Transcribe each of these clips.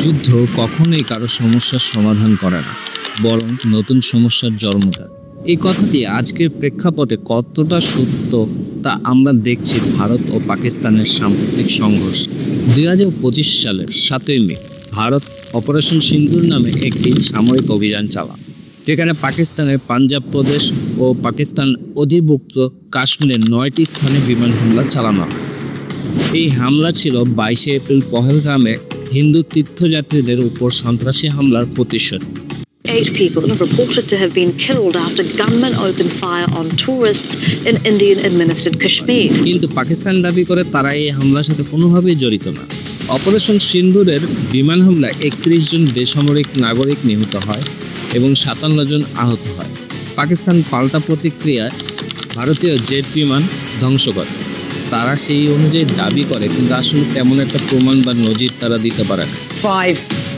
যুদ্ধ কখনোই কারো সমস্যার সমাধান করে না, বরং নতুন সমস্যার জন্ম দেয়। এই কথাটি আজকের প্রেক্ষাপটে কতটা সত্য তা আমরা দেখছি ভারত ও পাকিস্তানের সাম্প্রতিক সংঘর্ষ। 2025 সালের 7ই মে ভারত অপারেশন সিন্দুর নামে একটি সামরিক অভিযান চালায়, যেখানে পাকিস্তানের পাঞ্জাব প্রদেশ ও পাকিস্তান অধিভুক্ত কাশ্মীরের 9টি স্থানে বিমান হামলা চালানো হয়। এই হামলা ছিল 22 এপ্রিল পহেলগামে হিন্দু তীর্থযাত্রীদের উপর সন্ত্রাসী হামলার প্রতিশোধ। 8 people are reported to have been killed after gunmen opened fire on tourists in Indian-administered Kashmir. কিন্তু পাকিস্তান দাবি করে তারা এই হামলার সাথে কোনোভাবেই জড়িত না। অপারেশন সিন্দুরের বিমান হামলায় 31 জন বেসামরিক নাগরিক নিহত হয় এবং 57 জন আহত হয়। পাকিস্তান পাল্টা প্রতিক্রিয়ায় ভারতীয় জেট বিমান ধ্বংস করে। তারা সেই অনুযায়ী দাবি করে, কিন্তু আসলে তেমন একটা প্রমাণ বা নজির তারা দিতে পারে না। 5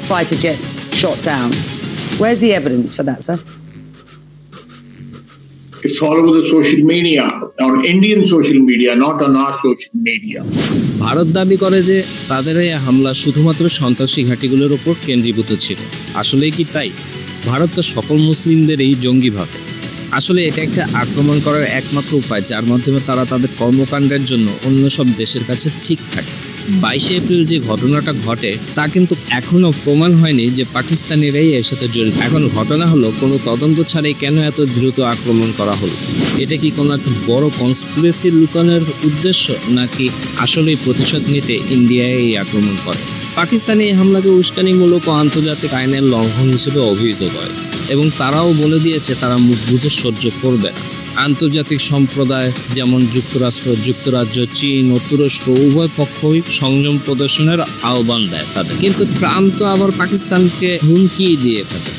fighter jets shot down. Where's the evidence for that, sir? It's all over the social media, on Indian social media, not on our social media. Bharat দাবি করে যে তাদের এই হামলা শুধুমাত্র সন্ত্রাসী ঘাঁটিগুলোর উপর কেন্দ্রীভূত ছিল। আসলেই কি তাই? ভারত তো সকল মুসলিমদেরই জঙ্গি ভাবে। আসলে এটা একটা আক্রমণ করার একমাত্র উপায়, যার মাধ্যমে তারা তাদের কর্মকাণ্ডের জন্য অন্য সব দেশের কাছে ঠিক থাকে। 22 এপ্রিল যে ঘটনাটা ঘটে তা কিন্তু এখনো প্রমাণ হয়নি যে পাকিস্তানিরাই এর সাথে জড়িত। এখন ঘটনা হলো, কোনো তদন্ত ছাড়াই কেন এত দ্রুত আক্রমণ করা হলো? এটা কি কোনো একটা বড় কনস্পিরেসি লুকানোর উদ্দেশ্য, নাকি আসলেই প্রতিশোধ নিতে ইন্ডিয়ায় এই আক্রমণ করে? পাকিস্তানি এই হামলাকে উস্কানিমূলক ও আন্তর্জাতিক আইনের লঙ্ঘন হিসেবে অভিহিত করে এবং তারাও বলে দিয়েছে তারা মুখ বুজে সহ্য করবে না। আন্তর্জাতিক সম্প্রদায় যেমন যুক্তরাষ্ট্র, যুক্তরাজ্য, চীন ও তুরস্ক উভয় পক্ষই সংযম প্রদর্শনের আহ্বান দেয় তাদের। কিন্তু ট্রাম্প তো আবার পাকিস্তানকে হুমকি দিয়ে ফেলে।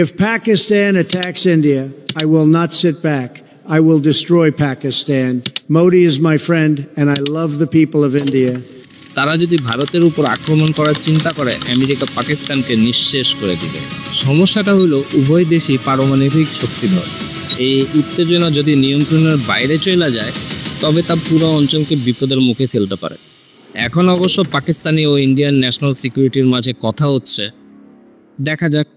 If Pakistan attacks India, I will not sit back. I will destroy Pakistan. Modi is my friend and I love the people of India. তারা যদি ভারতের উপর আক্রমণ করার চিন্তা করে, আমেরিকা পাকিস্তানকে নিঃশেষ করে দিবে। সমস্যাটা হলো উভয় দেশই পারমাণবিক শক্তিধর। এই উত্তেজনা যদি নিয়ন্ত্রণের বাইরে চলে যায়, তবে তা পুরো অঞ্চলকে বিপদের মুখে ফেলতে পারে। এখন অবশ্য পাকিস্তানি ও ইন্ডিয়ান ন্যাশনাল সিকিউরিটির মাঝে কথা হচ্ছে, দেখা যাক